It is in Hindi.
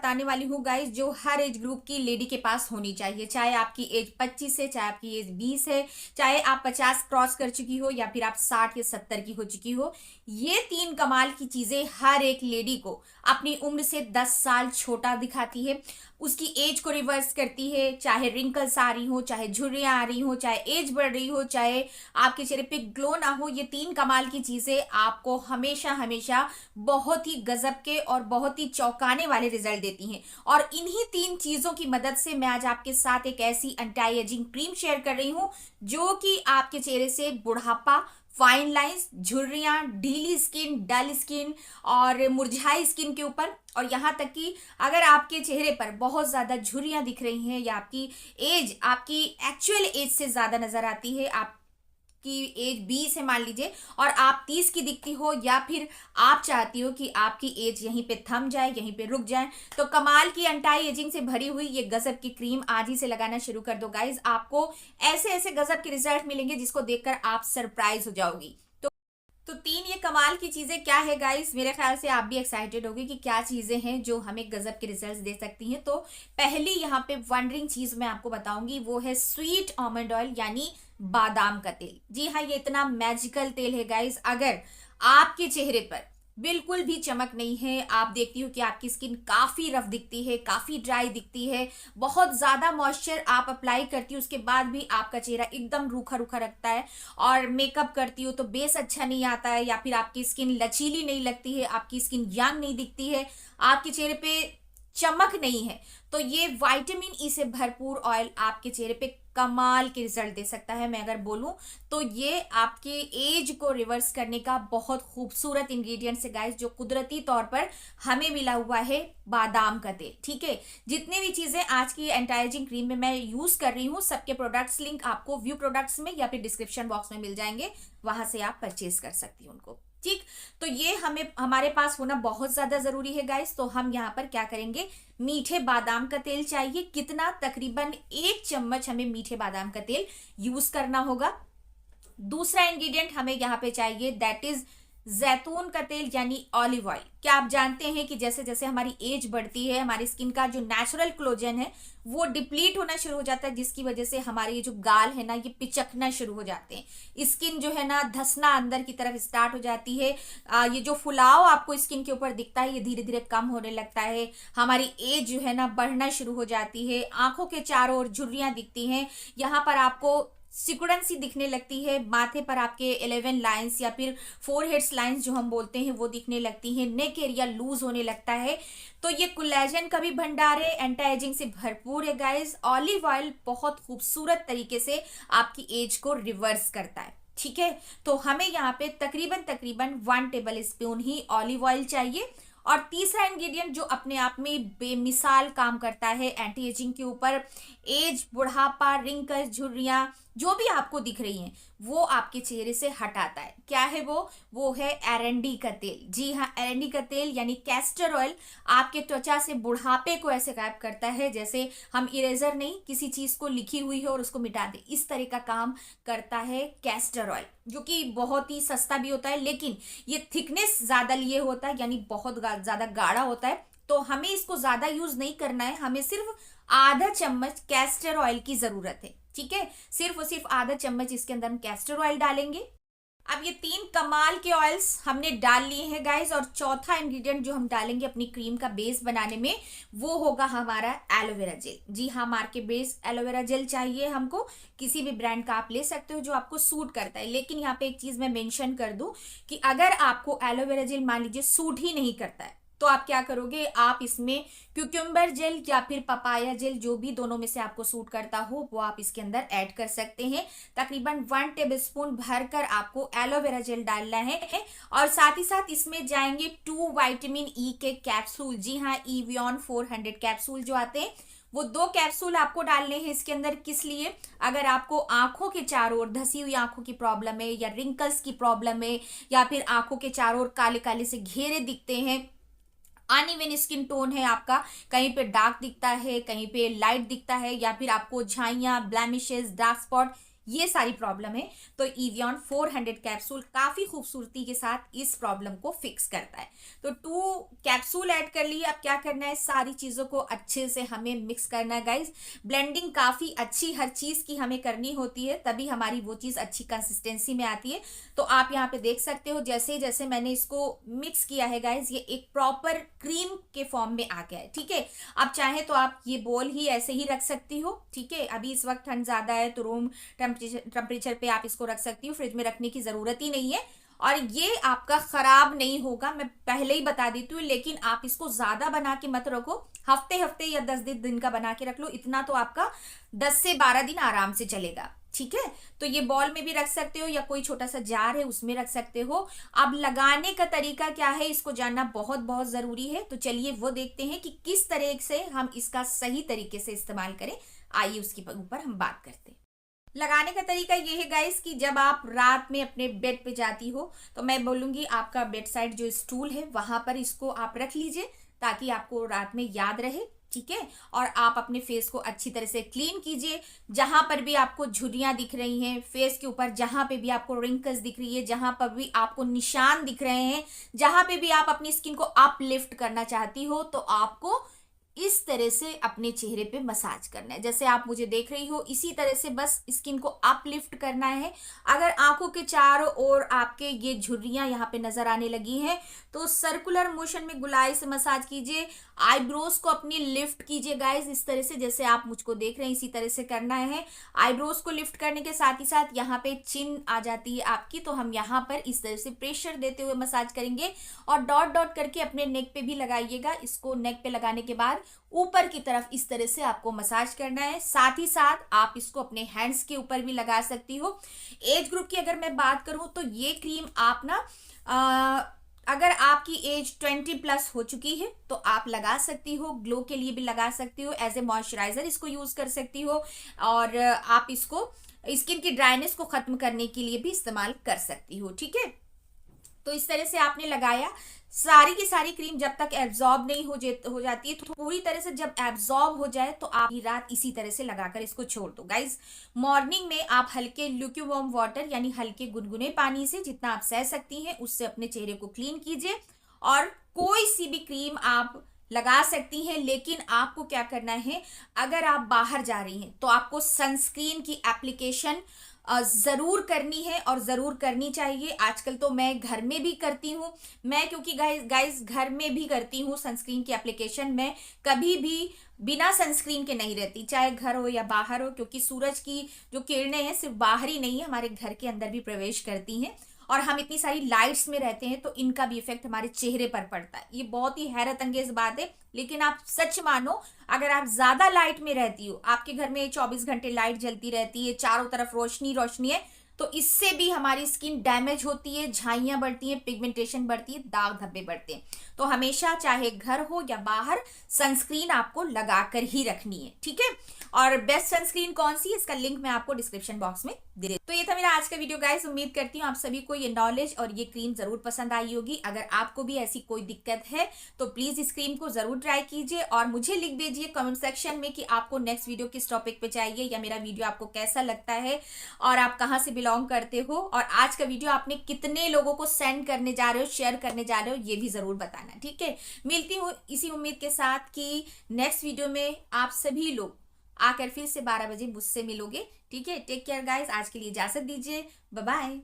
बताने वाली हूँ गाइस, जो हर एज ग्रुप की लेडी के पास होनी चाहिए। चाहे आपकी एज 25 है, चाहे आपकी एज 20 है, चाहे आप 50 क्रॉस कर चुकी हो या फिर आप 60 या 70 की हो चुकी हो। ये तीन कमाल की चीजें हर एक लेडी को अपनी उम्र से 10 साल छोटा दिखाती है, उसकी एज को रिवर्स करती है। चाहे रिंकल्स आ रही हो, चाहे झुर्रियां आ रही हो, चाहे एज बढ़ रही हो, चाहे आपके चेहरे पे ग्लो ना हो, ये तीन कमाल की चीजें आपको हमेशा हमेशा बहुत ही गजब के और बहुत ही चौंकाने वाले रिजल्ट देती हैं। और इन्हीं तीन चीजों की मदद से मैं आज आपके साथ एक ऐसी एंटी एजिंग क्रीम शेयर कर रही हूं जो कि आपके चेहरे से बुढ़ापा, फाइन लाइंस, झुर्रियां, ढीली स्किन, डल स्किन और मुरझाई स्किन के ऊपर, और यहाँ तक कि अगर आपके चेहरे पर बहुत ज्यादा झुर्रियां दिख रही हैं या आपकी एज आपकी एक्चुअल एज से ज्यादा नजर आती है, आपकी एज 20 है मान लीजिए और आप 30 की दिखती हो, या फिर आप चाहती हो कि आपकी एज यहीं पे थम जाए, यहीं पे रुक जाए, तो कमाल की एंटी एजिंग से भरी हुई ये गजब की क्रीम आज ही से लगाना शुरू कर दो गाइज। आपको ऐसे ऐसे गजब के रिजल्ट मिलेंगे जिसको देखकर आप सरप्राइज हो जाओगी। तो तीन ये कमाल की चीजें क्या है गाइस, मेरे ख्याल से आप भी एक्साइटेड होगी कि क्या चीजें हैं जो हमें गजब के रिजल्ट्स दे सकती हैं। तो पहली यहाँ पे वंडरिंग चीज मैं आपको बताऊंगी, वो है स्वीट आलमंड ऑयल यानी बादाम का तेल। जी हाँ, ये इतना मैजिकल तेल है गाइस। अगर आपके चेहरे पर बिल्कुल भी चमक नहीं है, आप देखती हो कि आपकी स्किन काफी रफ दिखती है, काफी ड्राई दिखती है, बहुत ज्यादा मॉइस्चर आप अप्लाई करती हो, उसके बाद भी आपका चेहरा एकदम रूखा रूखा रखता है, और मेकअप करती हो तो बेस अच्छा नहीं आता है, या फिर आपकी स्किन लचीली नहीं लगती है, आपकी स्किन यंग नहीं दिखती है, आपके चेहरे पे चमक नहीं है, तो ये विटामिन ई से भरपूर ऑयल आपके चेहरे पे कमाल के रिजल्ट दे सकता है। मैं अगर बोलूं तो ये आपके एज को रिवर्स करने का बहुत खूबसूरत इंग्रेडिएंट्स है गाइस, जो कुदरती तौर पर हमें मिला हुआ है बादाम का तेल। ठीक है, जितने भी चीजें आज की एंटी एजिंग क्रीम में मैं यूज कर रही हूँ, सबके प्रोडक्ट्स लिंक आपको व्यू प्रोडक्ट्स में या फिर डिस्क्रिप्शन बॉक्स में मिल जाएंगे, वहां से आप परचेज कर सकती हैं उनको। ठीक, तो ये हमें हमारे पास होना बहुत ज्यादा जरूरी है गाइस। तो हम यहाँ पर क्या करेंगे, मीठे बादाम का तेल चाहिए। कितना? तकरीबन 1 चम्मच हमें मीठे बादाम का तेल यूज करना होगा। दूसरा इंग्रेडिएंट हमें यहाँ पे चाहिए, दैट इज जैतून का तेल यानी ऑलिव ऑयल। क्या आप जानते हैं कि जैसे जैसे हमारी एज बढ़ती है, हमारी स्किन का जो नेचुरल कोलेजन है वो डिप्लीट होना शुरू हो जाता है, जिसकी वजह से हमारे ये जो गाल है ना, ये पिचकना शुरू हो जाते हैं, स्किन जो है ना धसना अंदर की तरफ स्टार्ट हो जाती है। ये जो फुलाव आपको स्किन के ऊपर दिखता है, ये धीरे धीरे कम होने लगता है, हमारी एज जो है ना बढ़ना शुरू हो जाती है, आंखों के चारों ओर झुर्रियां दिखती हैं, यहाँ पर आपको सिकुड़न सी दिखने लगती है, माथे पर आपके 11 लाइंस या फिर 4 हेड्स लाइंस जो हम बोलते हैं वो दिखने लगती हैं, नेक एरिया लूज होने लगता है। तो ये कोलेजन का भी भंडार है, एंटी एजिंग से भरपूर है गाइस। ऑलिव ऑयल बहुत खूबसूरत तरीके से आपकी एज को रिवर्स करता है। ठीक है, तो हमें यहाँ पे तकरीबन तकरीबन 1 टेबल स्पून ही ऑलिव ऑयल चाहिए। और तीसरा इंग्रेडिएंट जो अपने आप में बेमिसाल काम करता है एंटी एजिंग के ऊपर, एज, बुढ़ापा, रिंकल्स, झुर्रियां जो भी आपको दिख रही हैं वो आपके चेहरे से हटाता है। क्या है वो है एरंडी का तेल। जी हाँ, एरंडी का तेल यानी कैस्टर ऑयल आपके त्वचा से बुढ़ापे को ऐसे गायब करता है जैसे हम इरेजर नहीं, किसी चीज को लिखी हुई है और उसको मिटा दे, इस तरह का काम करता है कैस्टर ऑयल, जो कि बहुत ही सस्ता भी होता है, लेकिन ये थिकनेस ज्यादा लिए होता है, यानी बहुत ज्यादा गाढ़ा होता है। तो हमें इसको ज्यादा यूज नहीं करना है, हमें सिर्फ आधा चम्मच कैस्टर ऑयल की जरूरत है। ठीक है, सिर्फ और सिर्फ आधा चम्मच इसके अंदर हम कैस्टर ऑयल डालेंगे। अब ये तीन कमाल के ऑयल्स हमने डाल लिए हैं गाइस, और चौथा इंग्रेडिएंट जो हम डालेंगे अपनी क्रीम का बेस बनाने में, वो होगा हमारा एलोवेरा जेल। जी हाँ, मार्के बेस एलोवेरा जेल चाहिए हमको, किसी भी ब्रांड का आप ले सकते हो जो आपको सूट करता है। लेकिन यहाँ पे एक चीज मैं मेंशन कर दूं कि अगर आपको एलोवेरा जेल मान लीजिए सूट ही नहीं करता है, तो आप क्या करोगे, आप इसमें क्यूकम्बर जेल या फिर पपाया जेल, जो भी दोनों में से आपको सूट करता हो, वो आप इसके अंदर ऐड कर सकते हैं। तकरीबन 1 टेबलस्पून भरकर आपको एलोवेरा जेल डालना है, और साथ ही साथ इसमें जाएंगे 2 विटामिन ई के कैप्सूल। जी हाँ, इवियन 400 कैप्सूल जो आते हैं, वो 2 कैप्सूल आपको डालने हैं इसके अंदर। किस लिए? अगर आपको आंखों के चारों ओर धसी हुई आंखों की प्रॉब्लम है, या रिंकल्स की प्रॉब्लम है, या फिर आंखों के चारों ओर काले काले से घेरे दिखते हैं, अनइवन स्किन टोन है आपका, कहीं पे डार्क दिखता है, कहीं पे लाइट दिखता है, या फिर आपको झाइयां, ब्लैमिशेस, डार्क स्पॉट, ये सारी प्रॉब्लम है। तो इवियन 400 कैप्सूल काफी खूबसूरती के साथ इस प्रॉब्लम को फिक्स करता है। तो 2 कैप्सूल ऐड कर लिए। अब क्या करना है, सारी चीजों को अच्छे से हमें मिक्स करना है गाइज। ब्लेंडिंग काफी अच्छी हर चीज की हमें करनी होती है, तभी हमारी वो चीज अच्छी कंसिस्टेंसी में आती है। तो आप यहाँ पे देख सकते हो जैसे जैसे मैंने इसको मिक्स किया है गाइज, ये एक प्रॉपर क्रीम के फॉर्म में आ गया है। ठीक है, आप चाहे तो आप ये बोल ही ऐसे ही रख सकती हो। ठीक है, अभी इस वक्त ठंड ज्यादा है तो रूम टेम्परेचर पे आप इसको रख सकती हो, फ्रिज में रखने की जरूरत ही नहीं है। और ये आपका खराब नहीं होगा, मैं पहले ही बता देती हूँ। लेकिन आप इसको ज्यादा बना के मत रखो, हफ्ते हफ्ते या 10 दिन का बना के रख लो, इतना तो आपका 10 से 12 दिन आराम से चलेगा। ठीक है, तो ये बॉल में भी रख सकते हो या कोई छोटा सा जार है उसमें रख सकते हो। अब लगाने का तरीका क्या है इसको जानना बहुत बहुत जरूरी है। तो चलिए वो देखते हैं कि किस तरह से हम इसका सही तरीके से इस्तेमाल करें। आइए उसके ऊपर हम बात करते हैं। लगाने का तरीका ये है गाइस कि जब आप रात में अपने बेड पे जाती हो तो मैं बोलूंगी आपका बेड साइड जो स्टूल है वहां पर इसको आप रख लीजिए, ताकि आपको रात में याद रहे। ठीक है, और आप अपने फेस को अच्छी तरह से क्लीन कीजिए। जहां पर भी आपको झुर्रियां दिख रही हैं फेस के ऊपर, जहां पे भी आपको रिंकल्स दिख रही है, जहां पर भी आपको निशान दिख रहे हैं, जहां पे भी आप अपनी स्किन को अपलिफ्ट करना चाहती हो, तो आपको इस तरह से अपने चेहरे पे मसाज करना है। जैसे आप मुझे देख रही हो इसी तरह से बस स्किन को अपलिफ्ट करना है। अगर आंखों के चारों ओर आपके ये झुर्रियां यहाँ पे नजर आने लगी हैं तो सर्कुलर मोशन में गुलाई से मसाज कीजिए। आईब्रोज को अपनी लिफ्ट कीजिए गाइस, इस तरह से जैसे आप मुझको देख रहे हैं इसी तरह से करना है। आईब्रोज को लिफ्ट करने के साथ ही साथ यहाँ पे चिन आ जाती है आपकी, तो हम यहाँ पर इस तरह से प्रेशर देते हुए मसाज करेंगे। और डॉट डॉट करके अपने नेक पे भी लगाइएगा। इसको नेक पे लगाने के बाद ऊपर की तरफ इस तरह से आपको मसाज करना है। साथ ही साथ आप इसको अपने हैंड्स के ऊपर भी लगा सकती हो। एज ग्रुप की अगर मैं बात करूं तो ये क्रीम आप ना अगर आपकी एज 20+ हो चुकी है तो आप लगा सकती हो, ग्लो के लिए भी लगा सकती हो, एज ए मॉइस्चराइजर इसको यूज कर सकती हो, और आप इसको स्किन की ड्राइनेस को खत्म करने के लिए भी इस्तेमाल कर सकती हो। ठीक है, तो इस तरह से आपने लगाया। सारी की सारी क्रीम जब तक एब्जॉर्ब नहीं हो जाती है, तो पूरी तरह से जब एब्जॉर्ब हो जाए तो आप रात इसी तरह से लगाकर इसको छोड़ दो गाइज। मॉर्निंग में आप हल्के ल्यूक्यूवार्म वाटर यानी हल्के गुनगुने पानी से जितना आप सह सकती हैं उससे अपने चेहरे को क्लीन कीजिए। और कोई सी भी क्रीम आप लगा सकती हैं, लेकिन आपको क्या करना है, अगर आप बाहर जा रही हैं तो आपको सनस्क्रीन की एप्लीकेशन जरूर करनी है और जरूर करनी चाहिए। आजकल तो मैं घर में भी करती हूँ, मैं क्योंकि गाइस घर में भी करती हूँ सनस्क्रीन की एप्लीकेशन। मैं कभी भी बिना सनस्क्रीन के नहीं रहती, चाहे घर हो या बाहर हो, क्योंकि सूरज की जो किरणें हैं सिर्फ बाहर ही नहीं है, हमारे घर के अंदर भी प्रवेश करती हैं। और हम इतनी सारी लाइट्स में रहते हैं तो इनका भी इफेक्ट हमारे चेहरे पर पड़ता है। ये बहुत ही हैरत अंगेज बात है, लेकिन आप सच मानो अगर आप ज्यादा लाइट में रहती हो, आपके घर में 24 घंटे लाइट जलती रहती है, चारों तरफ रोशनी रोशनी है, तो इससे भी हमारी स्किन डैमेज होती है, झाइयां बढ़ती हैं, पिगमेंटेशन बढ़ती है, दाग धब्बे बढ़ते हैं। तो हमेशा चाहे घर हो या बाहर सनस्क्रीन आपको लगाकर ही रखनी है। ठीक है, और बेस्ट सनस्क्रीन कौन सी है इसका लिंक मैं आपको डिस्क्रिप्शन बॉक्स में दे रही हूँ। तो ये था मेरा आज का वीडियो गाइस, उम्मीद करती हूँ आप सभी को ये नॉलेज और ये क्रीम जरूर पसंद आई होगी। अगर आपको भी ऐसी कोई दिक्कत है तो प्लीज इस क्रीम को जरूर ट्राई कीजिए और मुझे लिख दीजिए कमेंट सेक्शन में कि आपको नेक्स्ट वीडियो किस टॉपिक पे चाहिए, या मेरा वीडियो आपको कैसा लगता है और आप कहाँ से बिलोंग करते हो, और आज का वीडियो आपने कितने लोगों को सेंड करने जा रहे हो, शेयर करने जा रहे हो, ये भी जरूर बताना। ठीक है, मिलती हूँ इसी उम्मीद के साथ कि नेक्स्ट वीडियो में आप सभी लोग आकर फिर से 12 बजे मुझसे मिलोगे। ठीक है, टेक केयर गाइस, आज के लिए इजाजत दीजिए, बाय बाय।